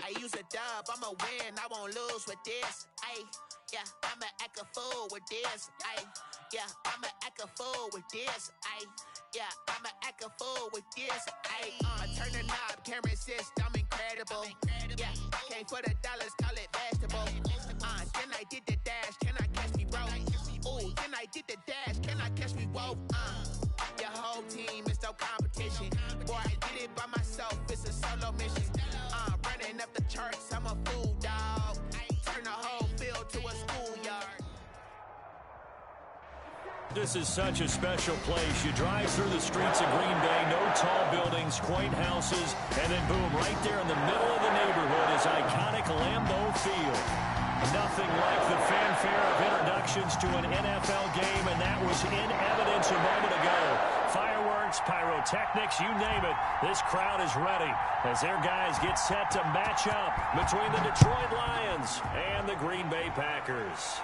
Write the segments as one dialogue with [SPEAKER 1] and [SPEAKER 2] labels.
[SPEAKER 1] I use a dub, I'ma win, I won't lose with this. Ay, yeah, I'ma act a fool with this. Ay, yeah, I'ma act a fool with this. Ay, yeah, I'ma act a fool with this. Ay, I turn the knob, can't resist, I'm incredible. Yeah, came for the dollars, call it vegetable. Then I did the dash, can I catch me, bro? Ooh, then I did the dash, can I catch me, whoa? Your whole team is no competition. Boy, I did it by myself, it's a solo mission. Running up the charts, I'm a fool, dog. Turn the whole field to a schoolyard.
[SPEAKER 2] This is such a special place. You drive through the streets of Green Bay, no tall buildings, quaint houses, and then boom, right there in the middle of the neighborhood is iconic Lambeau Field. Nothing like the fanfare of introductions to an NFL game, and that was in evidence a moment ago. Fireworks, pyrotechnics, you name it. This crowd is ready as their guys get set to match up between the Detroit Lions and the Green Bay Packers.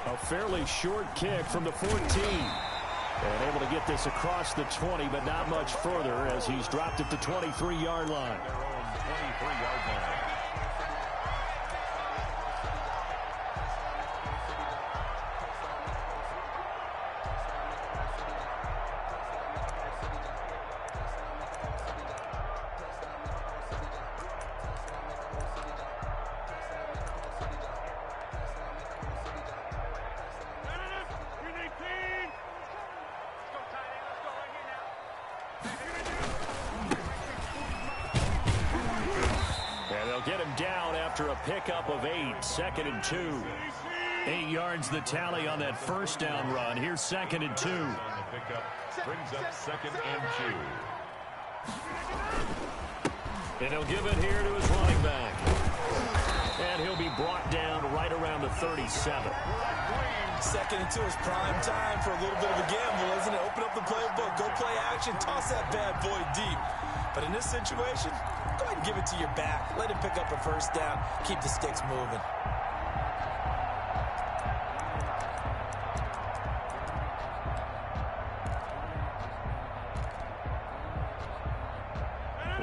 [SPEAKER 2] A fairly short kick from the 14. And able to get this across the 20, but not much further as he's dropped it to 23-yard line.
[SPEAKER 3] Their own 23-yard line.
[SPEAKER 2] Get him down after a pickup of 8, 2nd and 2. 8 yards the tally on that first down run. Here's 2nd and 2.
[SPEAKER 3] On the pickup brings up 2nd and 2.
[SPEAKER 2] And he'll give it here to his running back. And he'll be brought down right around the 37.
[SPEAKER 4] 2nd and 2 is prime time for a little bit of a gamble, isn't it? Open up the playbook, go play action, toss that bad boy deep. But in this situation, go ahead and give it to your back. Let him pick up a first down. Keep the sticks moving.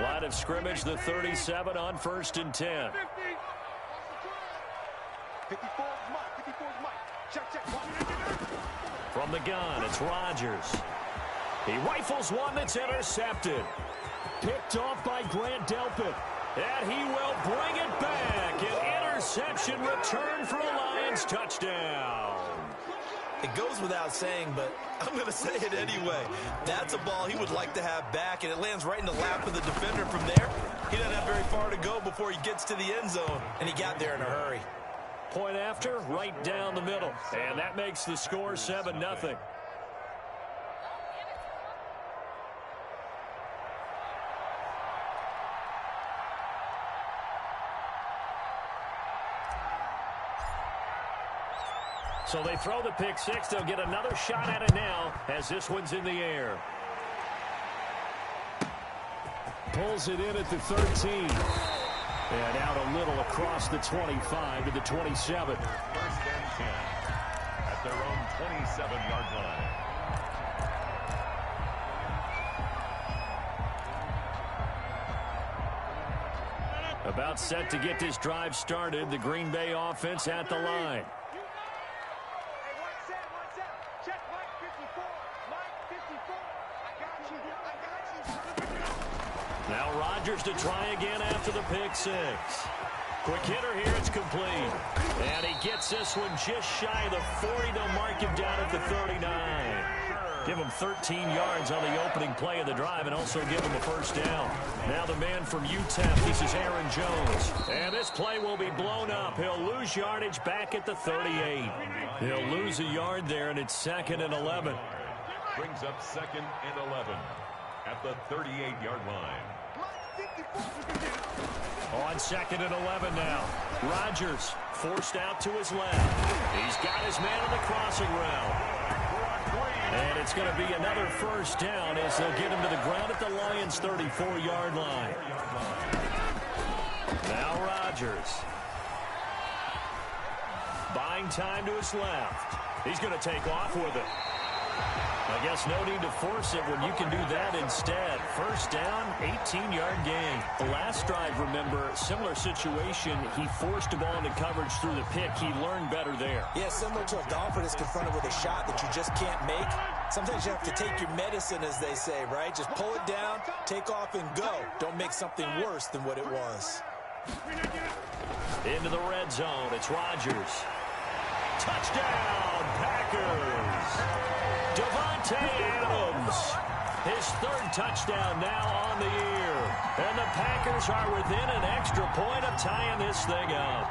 [SPEAKER 2] Line of scrimmage, the 37 on 1st and 10.
[SPEAKER 5] 54 Mike. Check.
[SPEAKER 2] From the gun, it's Rodgers. He rifles one that's intercepted. Picked off by Grant Delpit. And he will bring it back. An interception return for a Lions touchdown.
[SPEAKER 4] It goes without saying, but I'm going to say it anyway. That's a ball he would like to have back, and it lands right in the lap of the defender. From there, he doesn't have very far to go before he gets to the end zone, and he got there in a hurry.
[SPEAKER 2] Point after, right down the middle. And that makes the score 7-0. So they throw the pick six. They'll get another shot at it now as this one's in the air. Pulls it in at the 13. And out a little across the 25 to the 27.
[SPEAKER 3] 1st and 10 at their own 27-yard line.
[SPEAKER 2] About set to get this drive started. The Green Bay offense at the line. Now Rodgers to try again after the pick six. Quick hitter here, it's complete. And he gets this one just shy of the 40. They'll mark him down at the 39. Give him 13 yards on the opening play of the drive and also give him a first down. Now the man from UTEP, this is Aaron Jones. And this play will be blown up. He'll lose yardage back at the 38. He'll lose a yard there, and it's 2nd and 11.
[SPEAKER 3] Brings up 2nd and 11 at the 38-yard line.
[SPEAKER 2] On 2nd and 11 now. Rodgers forced out to his left. He's got his man on the crossing route. And it's going to be another first down as they'll get him to the ground at the Lions' 34-yard line. Now Rodgers. Buying time to his left. He's going to take off with it. I guess no need to force it when you can do that instead. First down, 18-yard gain. The last drive, remember, similar situation. He forced the ball into coverage through the pick. He learned better there.
[SPEAKER 4] Yeah, similar to a golfer that's confronted with a shot that you just can't make. Sometimes you have to take your medicine, as they say, right? Just pull it down, take off, and go. Don't make something worse than what it was.
[SPEAKER 2] Into the red zone, it's Rodgers. Touchdown, Packers! Davante Adams, his third touchdown now on the year. And the Packers are within an extra point of tying this thing up.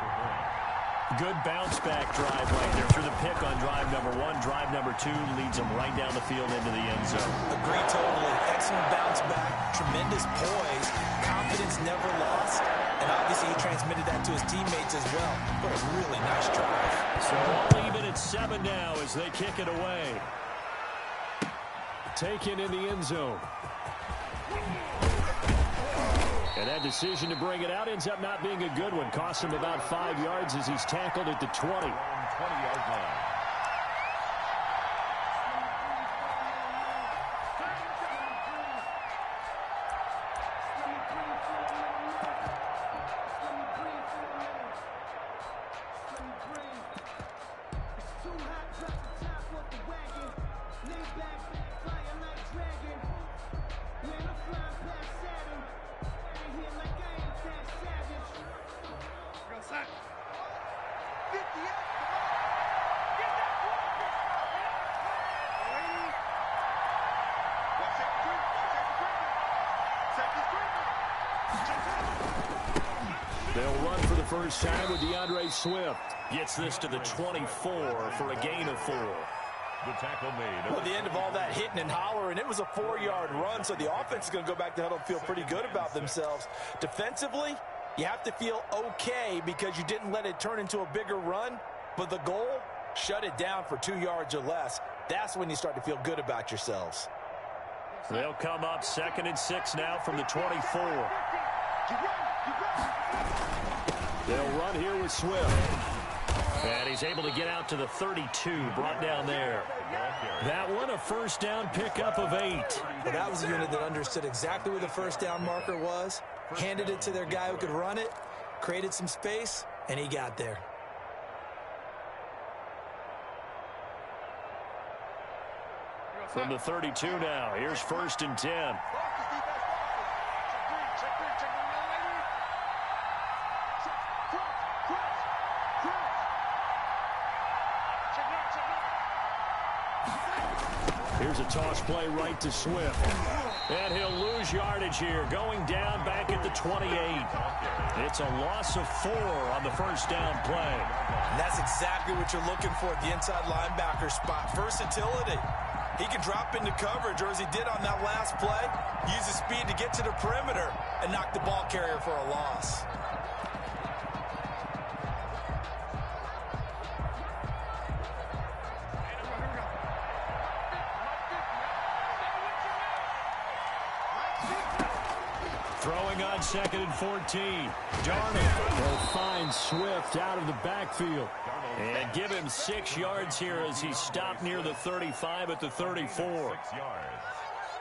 [SPEAKER 2] Good bounce-back drive right there through the pick on drive number 1. Drive number 2 leads them right down the field into the end zone.
[SPEAKER 4] Agree totally. Excellent bounce-back, tremendous poise, confidence never lost, and obviously he transmitted that to his teammates as well. What a really nice drive.
[SPEAKER 2] So all even at 7 now as they kick it away. Taken in the end zone. And that decision to bring it out ends up not being a good one. Costs him about 5 yards as he's tackled at the 20.
[SPEAKER 3] 20-yard line.
[SPEAKER 2] They'll run for the first time with DeAndre Swift. Gets this to the 24 for a gain of 4.
[SPEAKER 3] The tackle made.
[SPEAKER 4] Well, at the end of all that hitting and hollering, it was a 4-yard run, so the offense is going to go back to huddle and feel pretty good about themselves. Defensively, you have to feel okay because you didn't let it turn into a bigger run, but the goal, shut it down for 2 yards or less. That's when you start to feel good about yourselves.
[SPEAKER 2] They'll come up 2nd and 6 now from the 24. They'll run here with Swift. And he's able to get out to the 32, brought down there. That one a first down pickup of 8.
[SPEAKER 4] Well, that was a unit that understood exactly where the first down marker was, handed it to their guy who could run it, created some space, and he got there.
[SPEAKER 2] From the 32 now, here's 1st and 10. Here's a toss play right to Swift. And he'll lose yardage here, going down back at the 28. It's a loss of 4 on the first down play.
[SPEAKER 4] And that's exactly what you're looking for at the inside linebacker spot. Versatility. He can drop into coverage, or as he did on that last play, use his speed to get to the perimeter and knock the ball carrier for a loss.
[SPEAKER 2] Throwing on 2nd and 14. Darnold will find Swift out of the backfield. And give him 6 yards here as he stopped near the 35 at the 34.
[SPEAKER 3] 6 yards.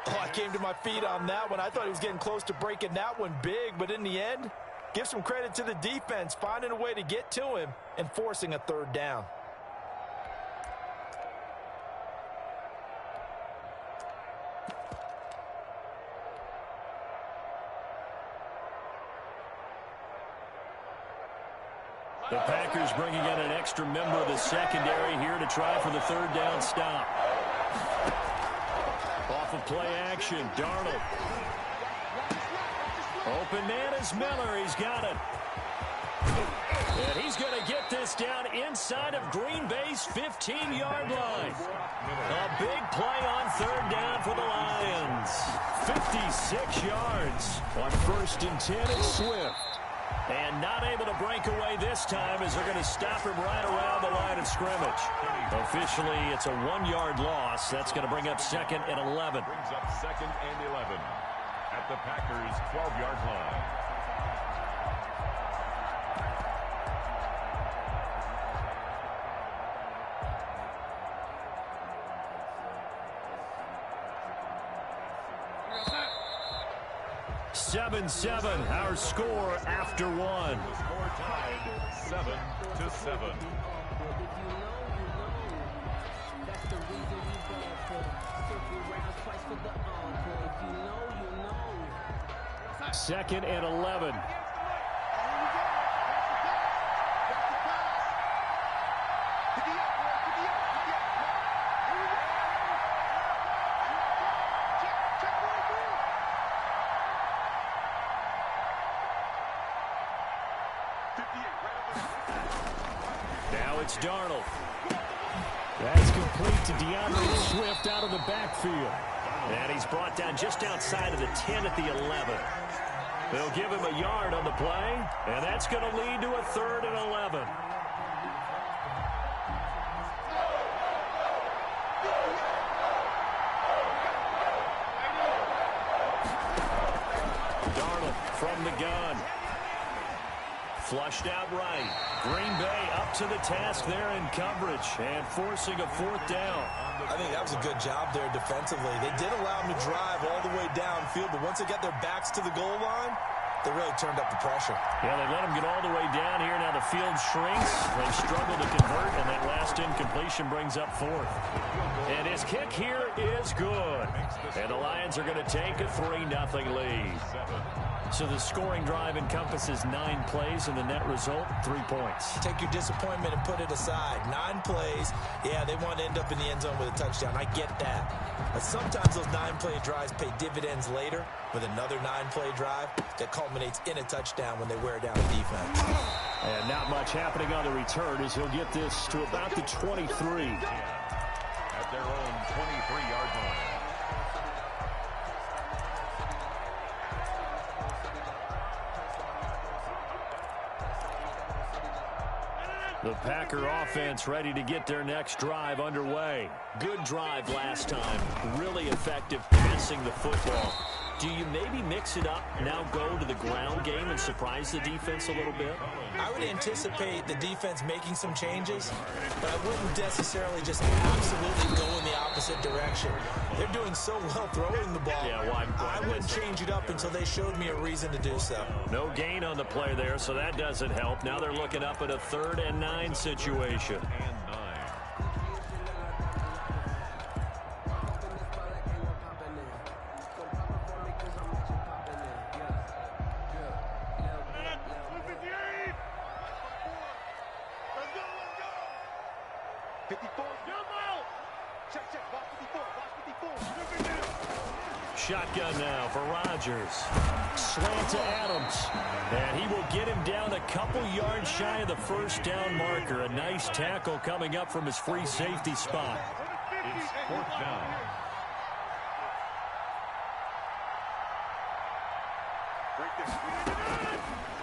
[SPEAKER 4] Oh, I came to my feet on that one. I thought he was getting close to breaking that one big, but in the end, give some credit to the defense, finding a way to get to him and forcing a 3rd down.
[SPEAKER 2] The Packers bringing in an extra member of the secondary here to try for the 3rd down stop. Off of play action, Darnold. Open man is Miller. He's got it. And he's going to get this down inside of Green Bay's 15-yard line. A big play on 3rd down for the Lions. 56 yards on 1st and 10 at Swift. And not able to break away this time as they're going to stop him right around the line of scrimmage. Officially, it's a 1-yard loss. That's going to bring up 2nd and 11.
[SPEAKER 3] Brings up 2nd and 11 at the Packers' 12-yard line.
[SPEAKER 2] 7-7, our score after one.
[SPEAKER 3] The score tied 7-7.
[SPEAKER 2] Second and 11. Now it's Darnold. That's complete to DeAndre Swift out of the backfield. And he's brought down just outside of the 10 at the 11. They'll give him a yard on the play, and that's going to lead to a 3rd and 11. Darnold from the gun. Flushed out right. Green Bay up to the task there in coverage and forcing a 4th down.
[SPEAKER 4] I think that was a good job there defensively. They did allow them to drive all the way downfield, but once they got their backs to the goal line, they really turned up the pressure.
[SPEAKER 2] Yeah, they let them get all the way down here. Now the field shrinks. They struggle to convert, and that last incompletion brings up 4th. And his kick here is good. And the Lions are going to take a 3-0 lead. So the scoring drive encompasses 9 plays, and the net result, 3 points.
[SPEAKER 4] Take your disappointment and put it aside. 9 plays. Yeah, they want to end up in the end zone with a touchdown. I get that. But sometimes those 9-play drives pay dividends later with another 9-play drive that culminates in a touchdown when they wear down the defense.
[SPEAKER 2] And not much happening on the return as he'll get this to about the 23.
[SPEAKER 3] At their own 23-yard line.
[SPEAKER 2] The Packer offense ready to get their next drive underway. Good drive last time. Really effective passing the football. Do you maybe mix it up, now go to the ground game and surprise the defense a little bit?
[SPEAKER 4] I would anticipate the defense making some changes, but I wouldn't necessarily just absolutely go in the opposite direction. They're doing so well throwing the ball.
[SPEAKER 2] Yeah, well,
[SPEAKER 4] I wouldn't change it up until they showed me a reason to do so.
[SPEAKER 2] No gain on the play there, so that doesn't help. Now they're looking up at a 3rd and 9 situation. Shotgun now for Rodgers. Slant to Adams. And he will get him down a couple yards shy of the 1st down marker. A nice tackle coming up from his free safety spot.
[SPEAKER 3] It's 4th down.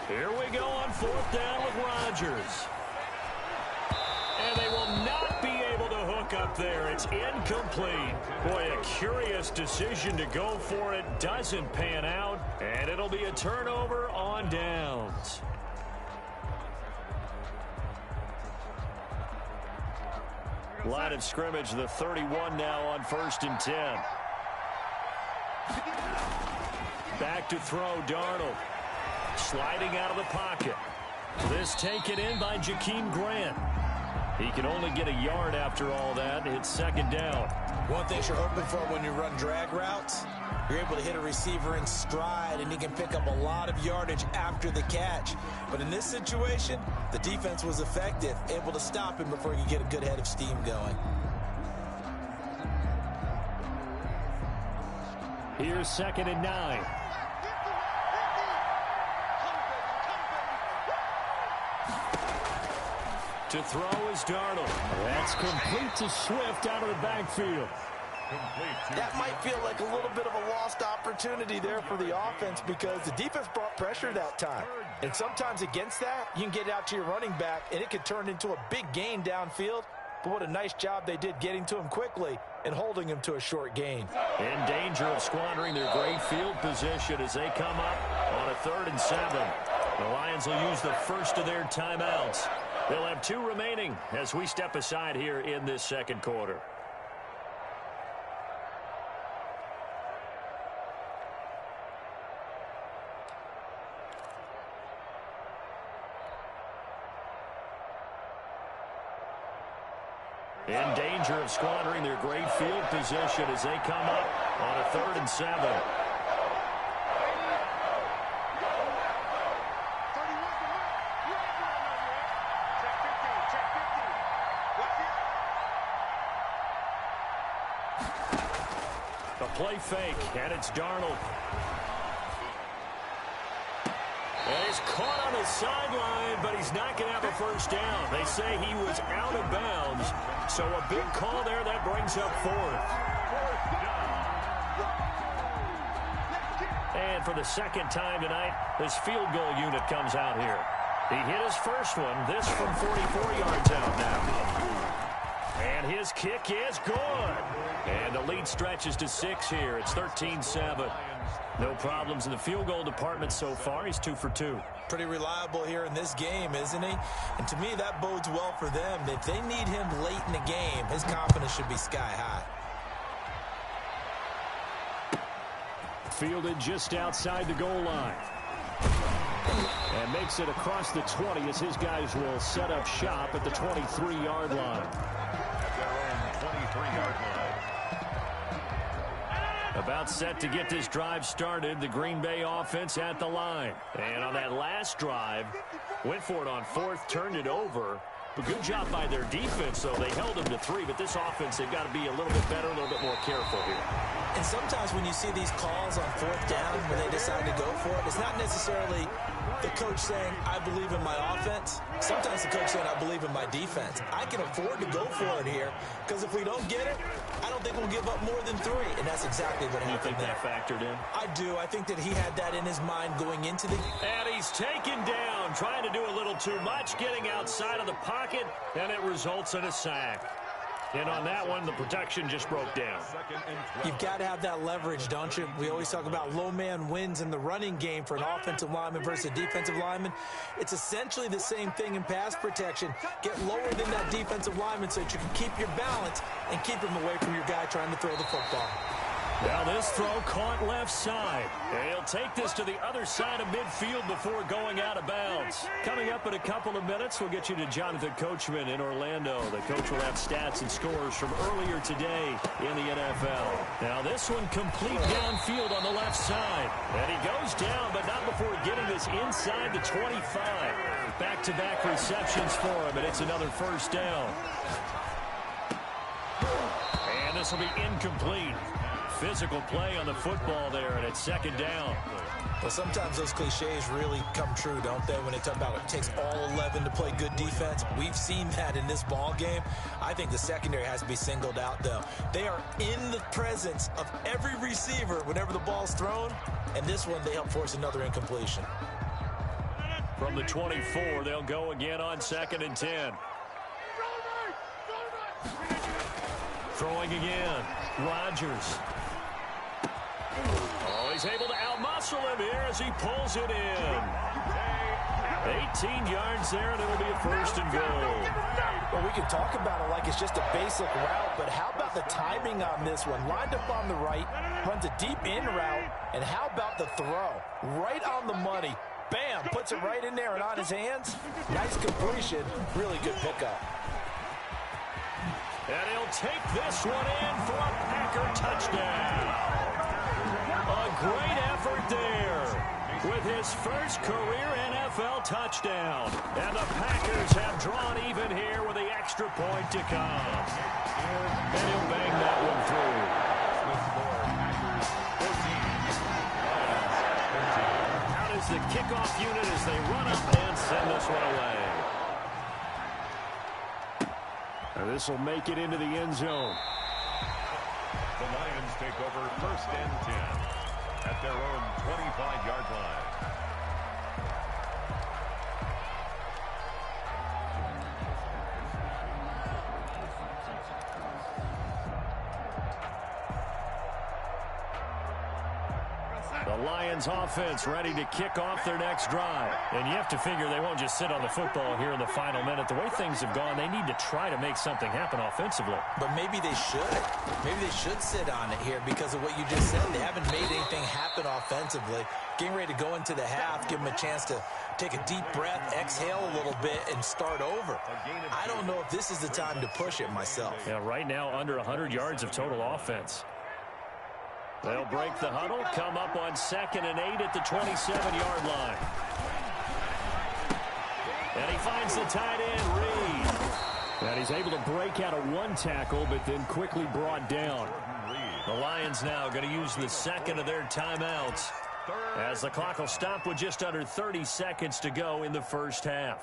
[SPEAKER 2] Here we go on 4th down with Rodgers. And they will not be able to hook up there. It's incomplete. Boy, a curious decision to go for it. Doesn't pan out. And it'll be a turnover on downs. Line of scrimmage, the 31 now on 1st and 10. Back to throw, Darnold. Sliding out of the pocket. This taken in by Jakeem Grant. He can only get a yard after all that. It's 2nd down.
[SPEAKER 4] One thing you're hoping for when you run drag routes, you're able to hit a receiver in stride, and he can pick up a lot of yardage after the catch. But in this situation, the defense was effective, able to stop him before he could get a good head of steam going.
[SPEAKER 2] Here's 2nd and 9. To throw is Darnold. That's complete to Swift out of the backfield.
[SPEAKER 4] That might feel like a little bit of a lost opportunity there for the offense because the defense brought pressure that time. And sometimes against that, you can get out to your running back, and it could turn into a big gain downfield. But what a nice job they did getting to him quickly and holding him to a short gain.
[SPEAKER 2] In danger of squandering their great field position as they come up on a 3rd and 7. The Lions will use the first of their timeouts. They'll have 2 remaining as we step aside here in this 2nd quarter. in danger of squandering their great field position as they come up on a 3rd and 7. A play fake, and it's Darnold. And he's caught on the sideline, but he's not going to have a first down. They say he was out of bounds, so a big call there that brings up 4th. And for the second time tonight, this field goal unit comes out here. He hit his first one, this from 44 yards out now. And his kick is good. And the lead stretches to 6 here. It's 13-7. No problems in the field goal department so far. He's 2 for 2.
[SPEAKER 4] Pretty reliable here in this game, isn't he? And to me, that bodes well for them. If they need him late in the game, his confidence should be sky high.
[SPEAKER 2] Fielded just outside the goal line. And makes it across the 20 as his guys will set up shop at the 23-yard line.
[SPEAKER 3] At their own 23-yard line.
[SPEAKER 2] About set to get this drive started, the Green Bay offense at the line. And on that last drive, went for it on 4th, turned it over. But good job by their defense, though. They held them to 3, but this offense, they've got to be a little bit better, a little bit more careful here.
[SPEAKER 4] And sometimes when you see these calls on 4th down, when they decide to go for it, it's not necessarily the coach saying, I believe in my offense. Sometimes the coach saying, I believe in my defense. I can afford to go for it here, because if we don't get it, I don't think we'll give up more than 3. And that's exactly what happened.
[SPEAKER 2] You think
[SPEAKER 4] there.
[SPEAKER 2] that factored in?
[SPEAKER 4] I do. I think that he had that in his mind going into the...
[SPEAKER 2] And he's taken down, trying to do a little too much, getting outside of the pocket, and it results in a sack. And on that one, the protection just broke down.
[SPEAKER 4] You've got to have that leverage, don't you? We always talk about low man wins in the running game for an offensive lineman versus a defensive lineman. It's essentially the same thing in pass protection. Get lower than that defensive lineman so that you can keep your balance and keep him away from your guy trying to throw the football.
[SPEAKER 2] Now this throw caught left side. And he'll take this to the other side of midfield before going out of bounds. Coming up in a couple of minutes, we'll get you to Jonathan Coachman in Orlando. The coach will have stats and scores from earlier today in the NFL. Now this one complete downfield on the left side. And he goes down, but not before getting this inside the 25. Back-to-back receptions for him, and it's another first down. And this will be incomplete. Physical play on the football there, and it's 2nd down.
[SPEAKER 4] Well, sometimes those cliches really come true, don't they? When they talk about it takes all 11 to play good defense. We've seen that in this ball game. I think the secondary has to be singled out, though. They are in the presence of every receiver whenever the ball's thrown, and this one they help force another incompletion.
[SPEAKER 2] From the 24, they'll go again on 2nd and 10. Throwing again. Rodgers. Oh, he's able to outmuscle him here as he pulls it in. 18 yards there, and it'll be a 1st and goal.
[SPEAKER 4] Well, we can talk about it like it's just a basic route, but how about the timing on this one? Lined up on the right, runs a deep in route, and how about the throw? Right on the money. Bam, puts it right in there and on his hands. Nice completion, really good pickup.
[SPEAKER 2] And he'll take this one in for a Packer touchdown. A great effort there with his first career NFL touchdown. And the Packers have drawn even here with the extra point to come. And he'll bang that one through. Out is the kickoff unit as they run up and send this one away. And this will make it into the end zone.
[SPEAKER 3] The Lions take over 1st and 10 at their own 25-yard line.
[SPEAKER 2] The Lions offense ready to kick off their next drive. And you have to figure they won't just sit on the football here in the final minute. The way things have gone, they need to try to make something happen offensively.
[SPEAKER 4] But maybe they should. Maybe they should sit on it here because of what you just said. They haven't made anything happen offensively. Getting ready to go into the half, give them a chance to take a deep breath, exhale a little bit, and start over. I don't know if this is the time to push it myself.
[SPEAKER 2] Yeah, right now under 100 yards of total offense. They'll break the huddle, come up on 2nd and 8 at the 27-yard line. And he finds the tight end, Reed. And he's able to break out of one tackle, but then quickly brought down. The Lions now going to use the second of their timeouts as the clock will stop with just under 30 seconds to go in the first half.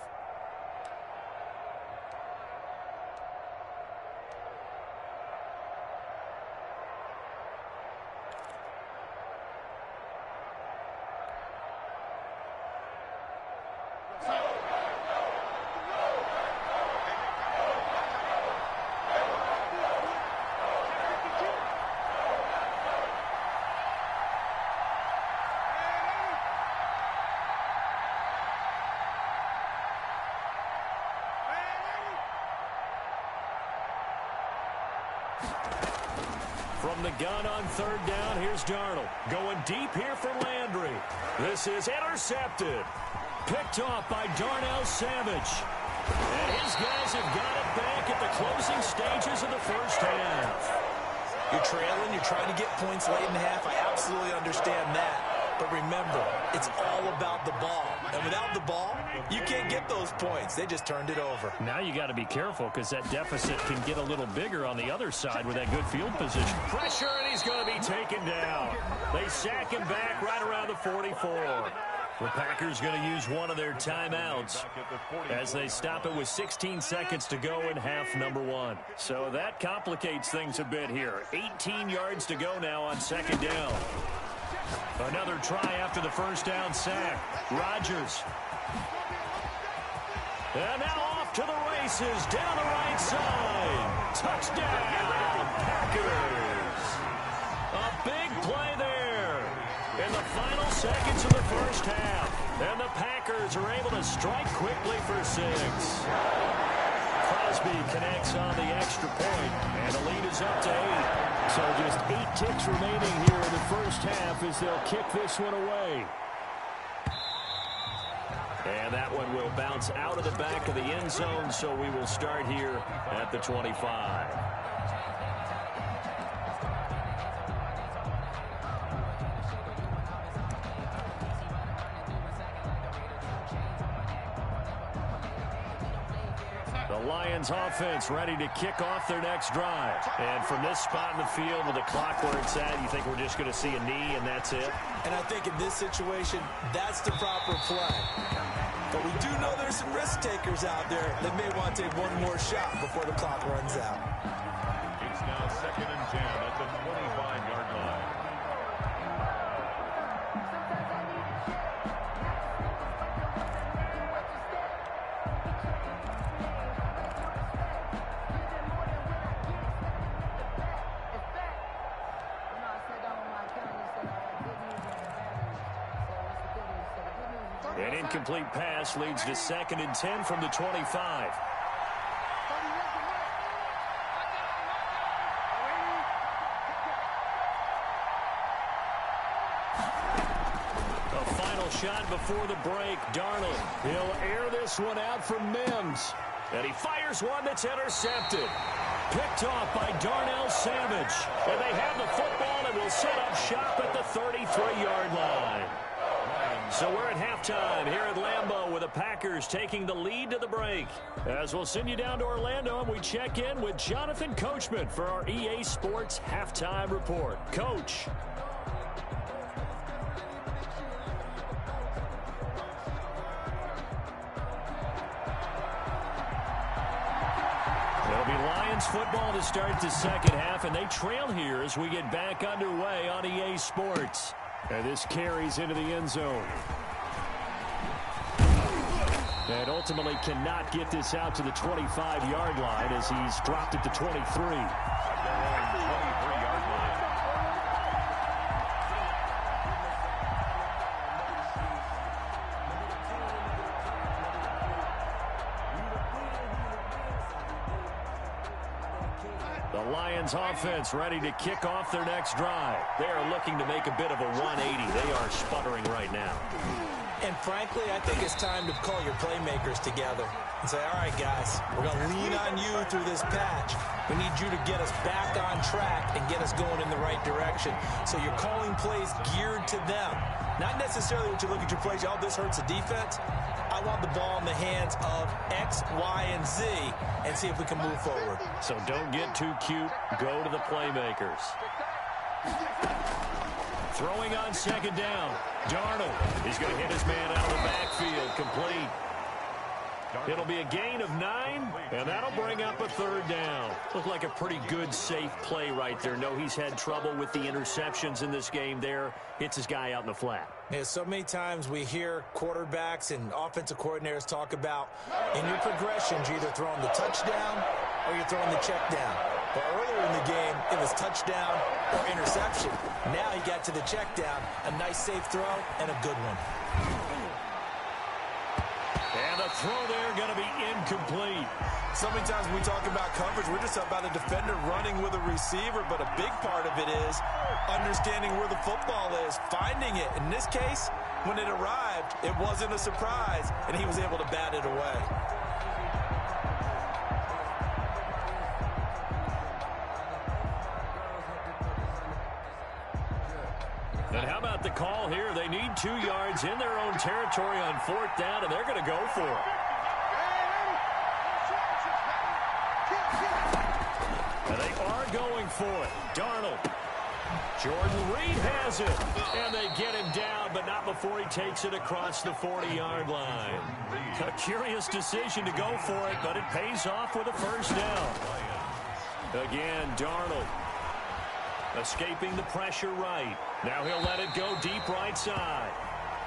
[SPEAKER 2] From the gun on 3rd down, here's Darnold. Going deep here for Landry. This is intercepted. Picked off by Darnell Savage. And his guys have got it back at the closing stages of the first half.
[SPEAKER 4] You're trailing, you're trying to get points late in the half. I absolutely understand that. But remember, it's all about the ball. And without the ball, you can't get those points. They just turned it over.
[SPEAKER 2] Now you got to be careful because that deficit can get a little bigger on the other side with that good field position. Pressure, and he's going to be taken down. They sack him back right around the 44. The Packers going to use one of their timeouts as they stop it with 16 seconds to go in half number 1. So that complicates things a bit here. 18 yards to go now on 2nd down. Another try after the first down sack. Rodgers. And now off to the races down the right side. Touchdown, Packers. A big play there in the final seconds of the first half. And the Packers are able to strike quickly for 6. Crosby connects on the extra point, and the lead is up to 8. So just 8 ticks remaining here in the first half as they'll kick this one away. And that one will bounce out of the back of the end zone, so we will start here at the 25. The Lions offense ready to kick off their next drive. And from this spot in the field with the clock where it's at, you think we're just going to see a knee and that's it?
[SPEAKER 4] And I think in this situation, that's the proper play. But we do know there's some risk takers out there that may want to take one more shot before the clock runs out.
[SPEAKER 3] It's now 2nd and 10 at the 25-yard line.
[SPEAKER 2] An incomplete pass leads to 2nd and 10 from the 25. A final shot before the break. Darnold. He'll air this one out from Mims. And he fires one that's intercepted. Picked off by Darnell Savage. And they have the football and will set up shop at the 33-yard line. So we're at halftime here at Lambeau with the Packers taking the lead to the break. As we'll send you down to Orlando and we check in with Jonathan Coachman for our EA Sports Halftime Report. Coach. It'll be Lions football to start the second half, and they trail here as we get back underway on EA Sports. And this carries into the end zone. And ultimately cannot get this out to the 25-yard line as he's dropped at the 23. Lions offense ready to kick off their next drive. They are looking to make a bit of a 180. They are sputtering right now.
[SPEAKER 4] And frankly, I think it's time to call your playmakers together and say, all right, guys, we're going to lean on you through this patch. We need you to get us back on track and get us going in the right direction. So you're calling plays geared to them. Not necessarily what you look at your plays, oh, this hurts the defense. I want the ball in the hands of X, Y, and Z and see if we can move forward.
[SPEAKER 2] So don't get too cute. Go to the playmakers. Throwing on second down. Darnold. He's going to hit his man out of the backfield. Complete. It'll be a gain of 9, and that'll bring up a third down. Looked like a pretty good, safe play right there. No, he's had trouble with the interceptions in this game there. Hits his guy out in the flat.
[SPEAKER 4] Yeah, so many times we hear quarterbacks and offensive coordinators talk about in your progressions, you're either throwing the touchdown or you're throwing the check down. But earlier in the game, it was touchdown or interception. Now he got to the check down, a nice safe throw and a good one.
[SPEAKER 2] And the throw there going to be incomplete.
[SPEAKER 4] So many times when we talk about coverage, we're just talking about a defender running with a receiver, but a big part of it is understanding where the football is, finding it. In this case, when it arrived, it wasn't a surprise, and he was able to bat it away.
[SPEAKER 2] And how about the call here? They need 2 yards in their own territory on 4th down, and they're going to go for it. And they are going for it. Darnold. Jordan Reed has it. And they get him down, but not before he takes it across the 40-yard line. A curious decision to go for it, but it pays off with a first down. Again, Darnold. Escaping the pressure right. Now he'll let it go deep right side.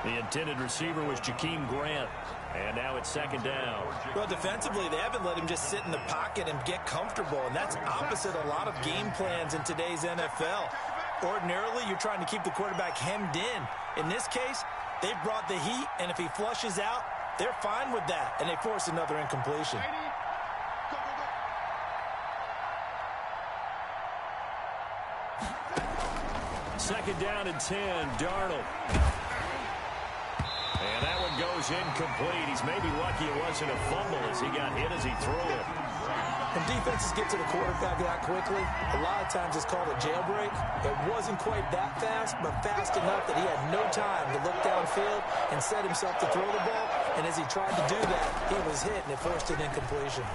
[SPEAKER 2] The intended receiver was Jakeem Grant. And now it's second down.
[SPEAKER 4] Well, defensively, they haven't let him just sit in the pocket and get comfortable. And that's opposite a lot of game plans in today's NFL. Ordinarily, you're trying to keep the quarterback hemmed in. In this case, they brought the heat, and if he flushes out, they're fine with that. And they force another incompletion.
[SPEAKER 2] Second down and 10, Darnold. And that one goes incomplete. He's maybe lucky it wasn't a fumble as he got hit as he threw it.
[SPEAKER 4] When defenses get to the quarterback that quickly, a lot of times it's called a jailbreak. It wasn't quite that fast, but fast enough that he had no time to look downfield and set himself to throw the ball. And as he tried to do that, he was hit and it forced an incompletion.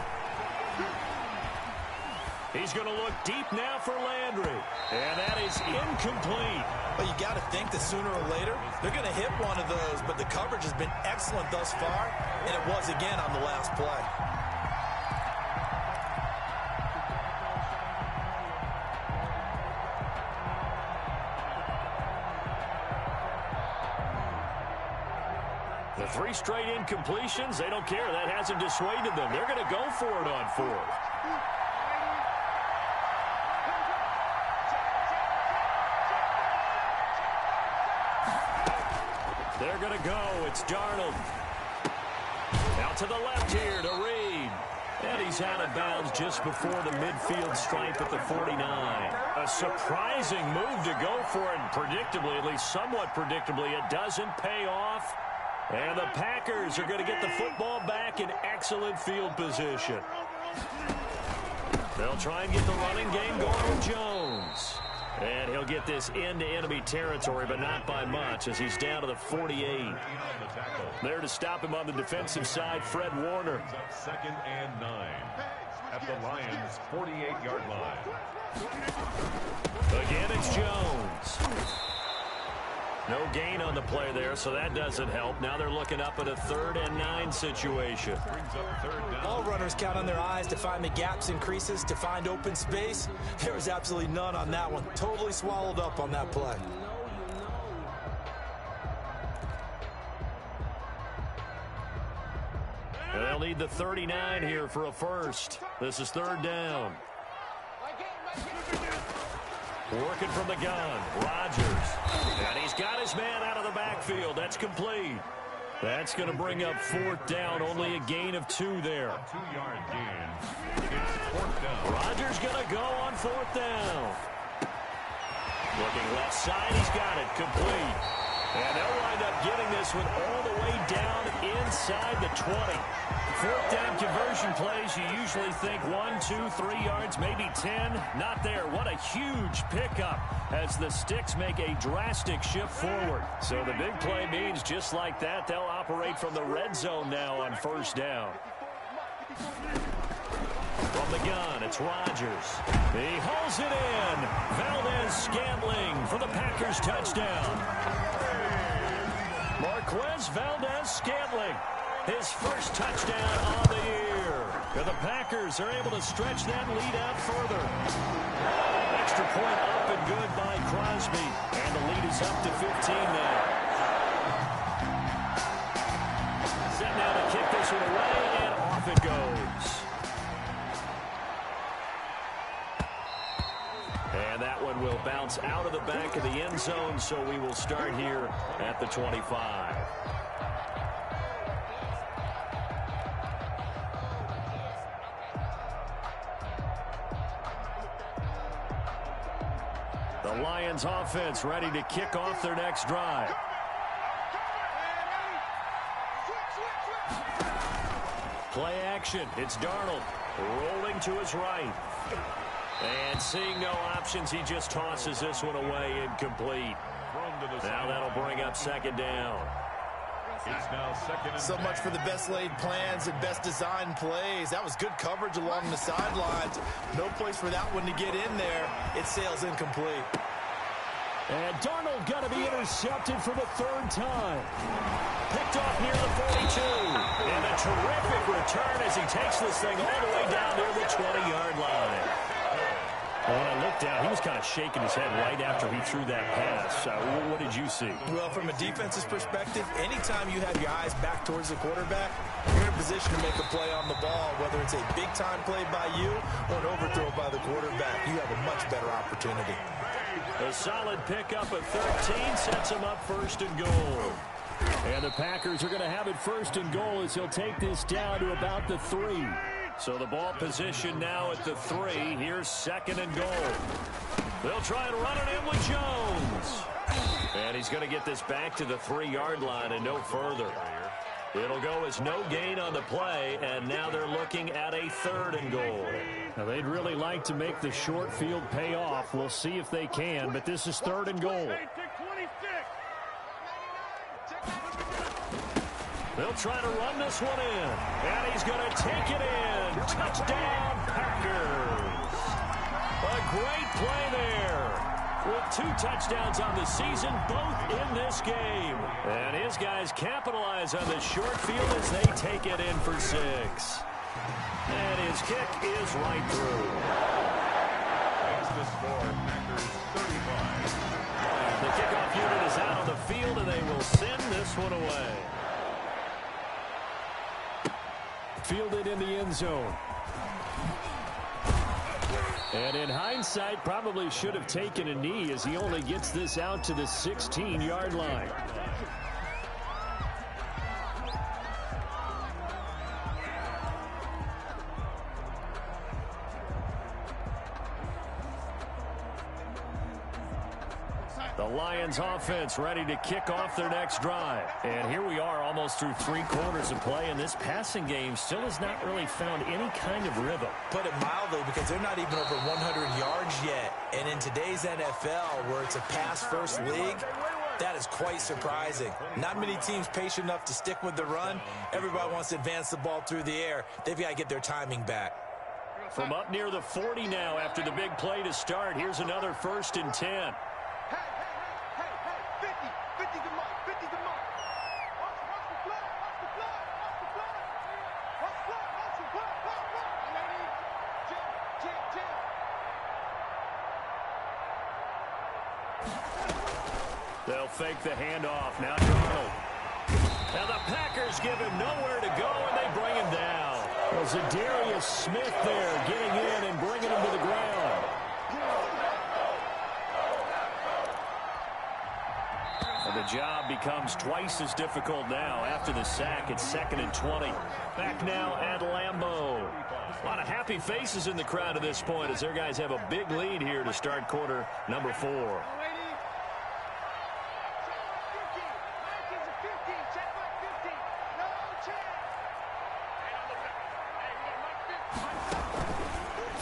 [SPEAKER 2] He's going to look deep now for Landry. And that is incomplete.
[SPEAKER 4] Well, you got to think that sooner or later, they're going to hit one of those, but the coverage has been excellent thus far, and it was again on the last play.
[SPEAKER 2] The 3 straight incompletions, they don't care. That hasn't dissuaded them. They're going to go for it on 4th. They're going to go. It's Darnold. Out to the left here to Reed. And he's out of bounds just before the midfield stripe at the 49. A surprising move to go for it. Predictably, at least somewhat predictably, it doesn't pay off. And the Packers are going to get the football back in excellent field position. They'll try and get the running game going with Jones. And he'll get this into enemy territory, but not by much, as he's down to the 48. There to stop him on the defensive side, Fred Warner.
[SPEAKER 3] Second and 9 at the Lions' 48-yard line.
[SPEAKER 2] Again, it's Jones. No gain on the play there, so that doesn't help. Now they're looking up at a 3rd and 9 situation.
[SPEAKER 4] All runners count on their eyes to find the gaps and creases, to find open space. There was absolutely none on that one. Totally swallowed up on that play.
[SPEAKER 2] And they'll need the 39 here for a first. This is 3rd down. Working from the gun, Rodgers. And he's got his man out of the backfield. That's complete. That's going to bring up fourth down. Only a gain of 2 there.
[SPEAKER 3] 2-yard gain. It's fourth down.
[SPEAKER 2] Rodgers going to go on fourth down. Looking left side. He's got it. Complete. And they'll wind up getting this one all the way down inside the 20. Fourth down conversion plays, you usually think 1, 2, 3 yards, maybe 10. Not there. What a huge pickup as the Sticks make a drastic shift forward. So the big play means just like that, they'll operate from the red zone now on first down. From the gun, it's Rodgers. He hauls it in. Valdes-Scantling for the Packers touchdown. Marquez Valdes-Scantling, his first touchdown on the year. And the Packers are able to stretch that lead out further. Extra point up and good by Crosby. And the lead is up to 15 now. Set now to kick this one away, and off it goes. And that one will bounce out of the back of the end zone, so we will start here at the 25. The Lions offense ready to kick off their next drive. Play action. It's Darnold rolling to his right. And seeing no options, he just tosses this one away incomplete. Now that'll bring up second down.
[SPEAKER 3] It's now second and
[SPEAKER 4] So much for the best laid plans and best designed plays. That was good coverage along the sidelines. No place for that one to get in there. It sails incomplete.
[SPEAKER 2] And Darnold got to be intercepted for the 3rd time. Picked off near the 42. And a terrific return as he takes this thing all the way down near the 20-yard line. Well, when I looked down, he was kind of shaking his head right after he threw that pass. What did you see?
[SPEAKER 4] Well, from a defense's perspective, anytime you have your eyes back towards the quarterback, you're in a position to make a play on the ball, whether it's a big-time play by you or an overthrow by the quarterback. You have a much better opportunity.
[SPEAKER 2] A solid pickup at 13 sets him up first and goal. And the Packers are going to have it first and goal as he'll take this down to about the 3. So the ball position now at the 3. Here's second and goal. They'll try and run it in with Jones. And he's going to get this back to the 3-yard line and no further. It'll go as no gain on the play, and now they're looking at a 3rd and goal. Now, they'd really like to make the short field pay off. We'll see if they can, but this is 3rd and goal. They'll try to run this one in, and he's going to take it in. Touchdown, Packers. A great play there. With 2 touchdowns on the season, both in this game. And his guys capitalize on the short field as they take it in for 6. And his kick is right through.
[SPEAKER 3] Makes the score Packers 35.
[SPEAKER 2] The kickoff unit is out on the field, and they will send this one away. Fielded in the end zone. And in hindsight, probably should have taken a knee as he only gets this out to the 16-yard line. The Lions offense ready to kick off their next drive. And here we are almost through 3 quarters of play, and this passing game still has not really found any kind of rhythm.
[SPEAKER 4] Put it mildly, because they're not even over 100 yards yet. And in today's NFL, where it's a pass-first league, that is quite surprising. Not many teams patient enough to stick with the run. Everybody wants to advance the ball through the air. They've got to get their timing back.
[SPEAKER 2] From up near the 40 now after the big play to start, here's another 1st and 10.
[SPEAKER 5] 50's the mark. 50's the mark. Watch the blood. Watch the blood. Watch the blood. Watch the blood. Watch the blood. Ladies, chill.
[SPEAKER 2] They'll fake the handoff. Now Darnold. Now the Packers give him nowhere to go, and they bring him down. Well, Zadarius Smith there getting in and bringing him to the ground. And the job becomes twice as difficult now. After the sack, it's 2nd and 20. Back now at Lambeau. A lot of happy faces in the crowd at this point as their guys have a big lead here to start quarter number 4.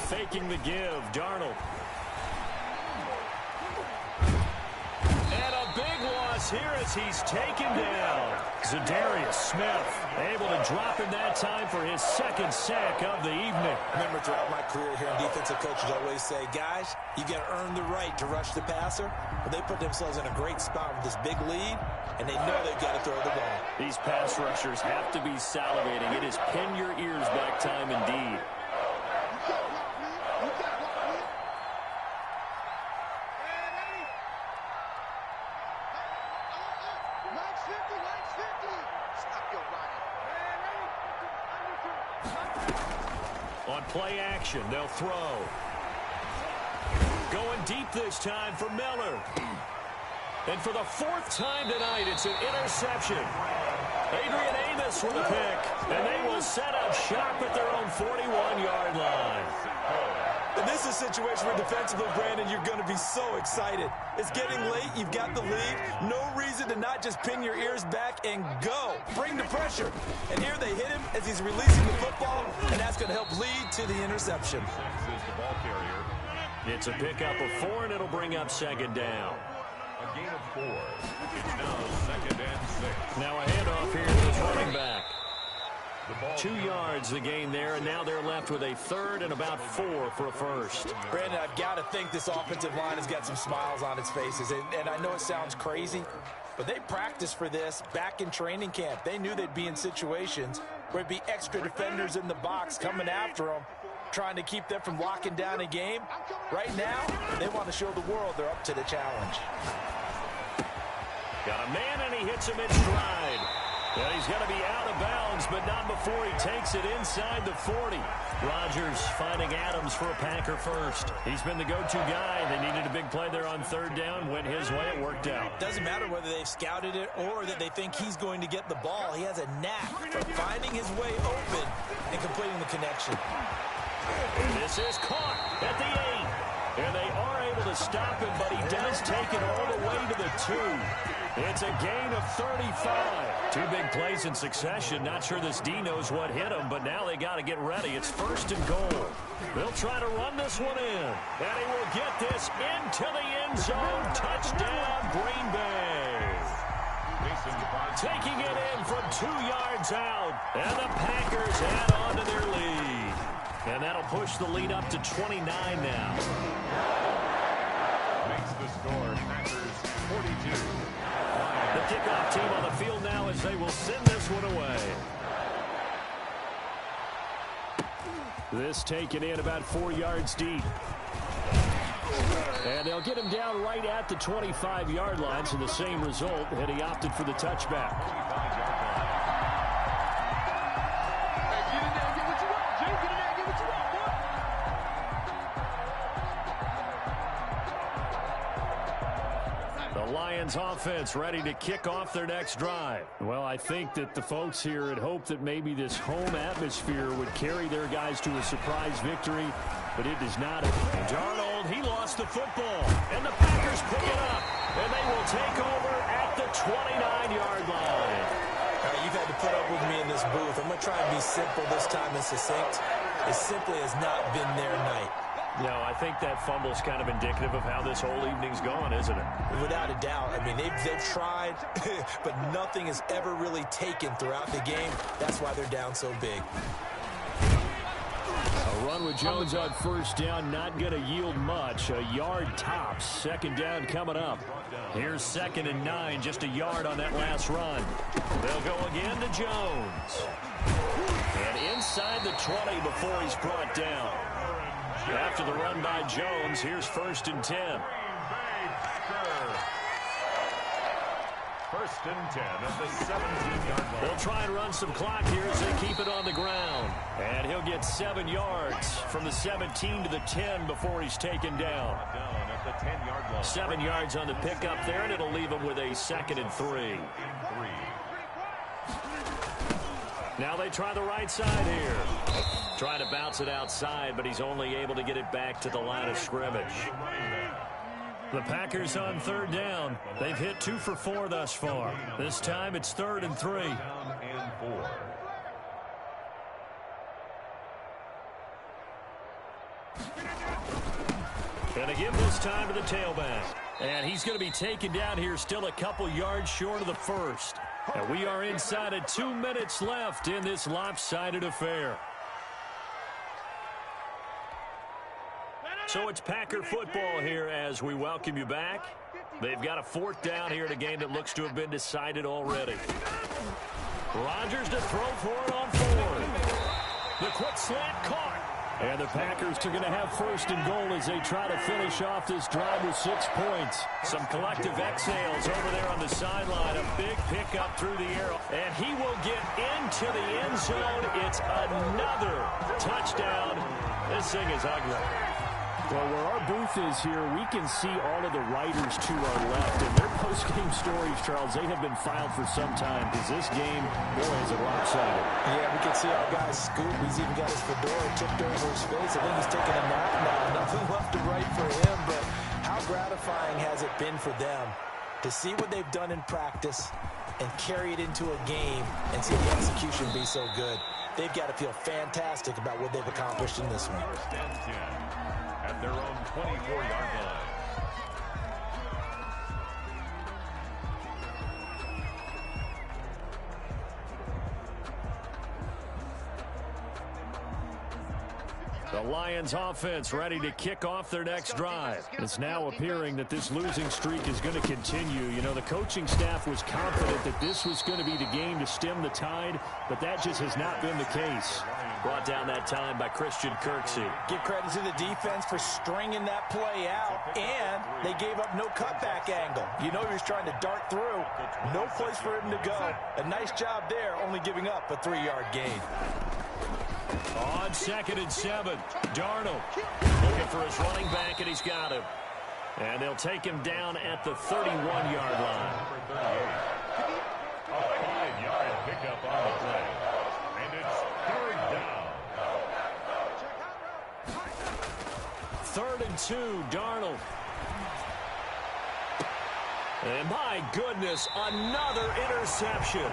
[SPEAKER 2] Faking the give, Darnold. And a big loss here as he's taken down. Za'Darius Smith able to drop in that time for his 2nd sack of the evening.
[SPEAKER 4] Remember, throughout my career here, defensive coaches always say, guys, you got to earn the right to rush the passer. But they put themselves in a great spot with this big lead, and they know they've got to throw the ball.
[SPEAKER 2] These pass rushers have to be salivating. It is pin your ears back time indeed. On play action, they'll throw. Going deep this time for Miller. And for the 4th time tonight, it's an interception. Adrian Amos with a pick. And they will set up shop at their own 41-yard line.
[SPEAKER 4] And this is a situation where defensively, Brandon, you're going to be so excited. It's getting late. You've got the lead. No reason to not just pin your ears back and go. Bring the pressure. And here they hit him as he's releasing the football, and that's going to help lead to the interception.
[SPEAKER 2] It's a pickup of 4, and it'll bring up 2nd down.
[SPEAKER 3] A gain of 4. It's now 2nd and 6.
[SPEAKER 2] Now a handoff here to his running back. 2 yards the gain there, and now they're left with a 3rd and about 4 for a first.
[SPEAKER 4] Brandon, I've got to think this offensive line has got some smiles on its faces. And I know it sounds crazy, but they practiced for this back in training camp. They knew they'd be in situations where it'd be extra defenders in the box coming after them, trying to keep them from locking down a game. Right now, they want to show the world they're up to the challenge.
[SPEAKER 2] Got a man, and he hits him in stride. Well, he's going to be out of bounds, but not before he takes it inside the 40. Rodgers finding Adams for a Packer first. He's been the go-to guy. They needed a big play there on 3rd down. Went his way. It worked out.
[SPEAKER 4] Doesn't matter whether they've scouted it or that they think he's going to get the ball. He has a knack for finding his way open and completing the connection.
[SPEAKER 2] This is caught at the 8. And they are able to stop him, but he does take it all the way to the 2. It's a gain of 35. 2 big plays in succession. Not sure this D knows what hit him, but now they got to get ready. It's 1st and goal. They'll try to run this one in. And he will get this into the end zone. Touchdown, Green Bay. Taking it in from 2 yards out. And the Packers add on to their lead. And that'll push the lead up to 29 now.
[SPEAKER 3] Makes the score Packers 42.
[SPEAKER 2] The kickoff team on the field now as they will send this one away. This taken in about 4 yards deep. And they'll get him down right at the 25-yard line, so the same result, and he opted for the touchback. The Lions offense ready to kick off their next drive. Well, I think that the folks here had hoped that maybe this home atmosphere would carry their guys to a surprise victory, but it does not. Darnold, he lost the football, and the Packers pick it up, and they will take over at the 29-yard line.
[SPEAKER 4] You've had to put up with me in this booth. I'm going to try and be simple this time and succinct. It simply has not been their night.
[SPEAKER 2] No, I think that fumble's kind of indicative of how this whole evening's gone, isn't it?
[SPEAKER 4] Without a doubt. I mean, they've tried, but nothing has ever really taken throughout the game. That's why they're down so big.
[SPEAKER 2] A run with Jones on first down, not going to yield much. A yard tops. Second down coming up. Here's 2nd and 9, just a yard on that last run. They'll go again to Jones. And inside the 20 before he's brought down. After the run by Jones, here's 1st and 10.
[SPEAKER 3] First and 10 at the 17-yard line.
[SPEAKER 2] They'll try and run some clock here as they keep it on the ground. And he'll get 7 yards from the 17 to the 10 before he's taken down.
[SPEAKER 3] Down at the 10-yard line.
[SPEAKER 2] 7 yards on the pickup there, and it'll leave him with a 2nd and 3. Now they try the right side here. Trying to bounce it outside, but he's only able to get it back to the line of scrimmage. The Packers on 3rd down. They've hit 2 for 4 thus far. This time it's 3rd and 3.
[SPEAKER 3] Down and 4.
[SPEAKER 2] Going to give this time to the tailback. And he's going to be taken down here still a couple yards short of the first. And we are inside of 2 minutes left in this lopsided affair. So it's Packer football here as we welcome you back. They've got a 4th down here in a game that looks to have been decided already. Rodgers to throw for it on 4th. The quick slant caught. And the Packers are going to have 1st and goal as they try to finish off this drive with 6 points. Some collective exhales over there on the sideline. A big pickup through the air. And he will get into the end zone. It's another touchdown. This thing is ugly.
[SPEAKER 6] Well, where our booth is here, we can see all of the writers to our left. And their post-game stories, Charles, they have been filed for some time because this game, boy, is it lopsided.
[SPEAKER 4] Yeah, we can see our guy Scoop. He's even got his fedora tipped over his face. I think he's taking a nap now. Nothing left to write for him, but how gratifying has it been for them to see what they've done in practice and carry it into a game and see the execution be so good. They've got to feel fantastic about what they've accomplished in this one.
[SPEAKER 3] First and 10 at their own 24-yard line.
[SPEAKER 2] The Lions offense ready to kick off their next drive. It's now appearing that this losing streak is going to continue. You know, the coaching staff was confident that this was going to be the game to stem the tide, but that just has not been the case. Brought down that time by Christian Kirksey.
[SPEAKER 4] Give credit to the defense for stringing that play out, and they gave up no cutback angle. You know he was trying to dart through. No place for him to go. A nice job there, only giving up a 3-yard gain.
[SPEAKER 2] On 2nd and 7, Darnold looking for his running back, and he's got him. And they'll take him down at the 31-yard line.
[SPEAKER 3] A 5-yard pickup on the play. And it's 3rd down.
[SPEAKER 2] 3rd and 2, Darnold. And my goodness, another interception.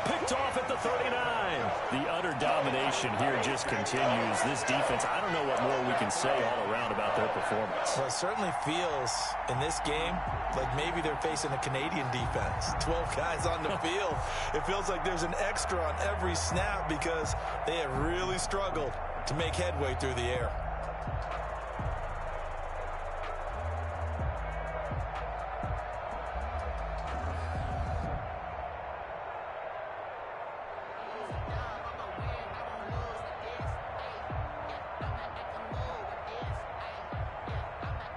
[SPEAKER 2] Picked off at the 39. The utter domination here just continues. This defense, I don't know what more we can say all around about their performance.
[SPEAKER 4] Well, it certainly feels in this game like maybe they're facing a Canadian defense. 12 guys on the field. It feels like there's an extra on every snap because they have really struggled to make headway through the air.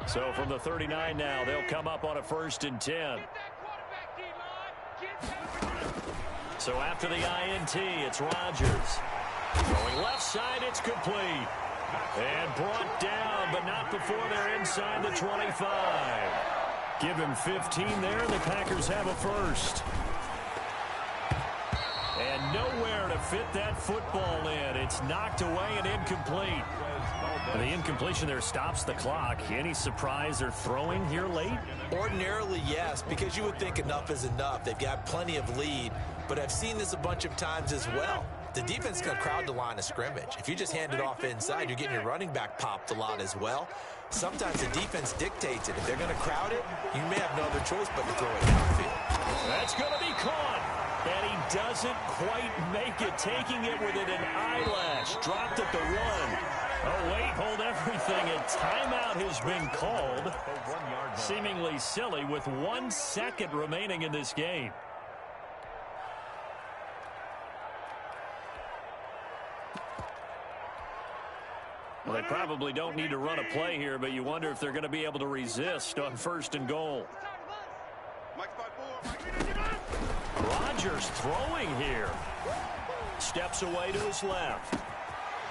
[SPEAKER 2] So from the 39 now, they'll come up on a 1st and 10. So after the INT, it's Rodgers. Going left side, it's complete. And brought down, but not before they're inside the 25. Give him 15 there, and the Packers have a 1st. And nowhere to fit that football in. It's knocked away and incomplete. The incompletion there stops the clock. Any surprise they're throwing here late?
[SPEAKER 4] Ordinarily, yes, because you would think enough is enough. They've got plenty of lead, but I've seen this a bunch of times as well. The defense is going to crowd the line of scrimmage. If you just hand it off inside, you're getting your running back popped a lot as well. Sometimes the defense dictates it. If they're going to crowd it, you may have no other choice but to throw it downfield.
[SPEAKER 2] That's going to be caught. And he doesn't quite make it, taking it within an eyelash. Dropped at the 1. Oh, wait, hold everything. A timeout has been called. Seemingly silly with 1 second remaining in this game. Well, they probably don't need to run a play here, but you wonder if they're going to be able to resist on 1st and goal.
[SPEAKER 5] Mike's by 4.
[SPEAKER 2] Rodgers throwing here. Steps away to his left.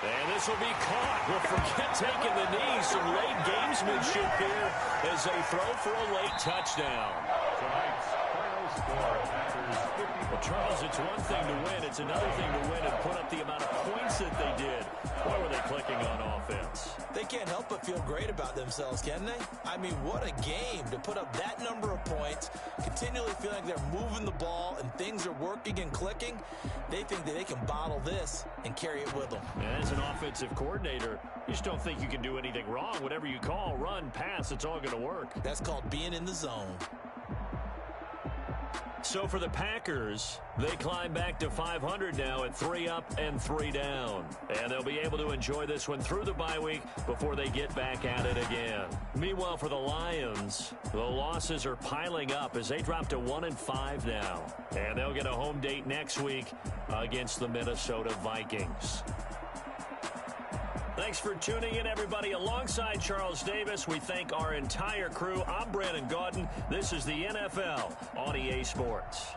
[SPEAKER 2] And this will be caught. Well, forget taking the knee. Some late gamesmanship here as they throw for a late touchdown.
[SPEAKER 3] Tonight's final score, Packers 50.
[SPEAKER 2] Well, Charles, it's one thing to win. It's another thing to win and put up the amount of points that they did. Why were they clicking on offense?
[SPEAKER 4] They can't help but feel great about themselves, can they? I mean, what a game to put up that number of points, continually feel like they're moving the ball and things are working and clicking. They think that they can bottle this and carry it with them.
[SPEAKER 2] And as an offensive coordinator, you just don't think you can do anything wrong. Whatever you call, run, pass, it's all going to work.
[SPEAKER 4] That's called being in the zone.
[SPEAKER 2] So for the Packers, they climb back to 500 now at 3 up and 3 down. And they'll be able to enjoy this one through the bye week before they get back at it again. Meanwhile, for the Lions, the losses are piling up as they drop to 1-5 now. And they'll get a home date next week against the Minnesota Vikings. Thanks for tuning in, everybody. Alongside Charles Davis, we thank our entire crew. I'm Brandon Gaudin. This is the NFL on EA Sports.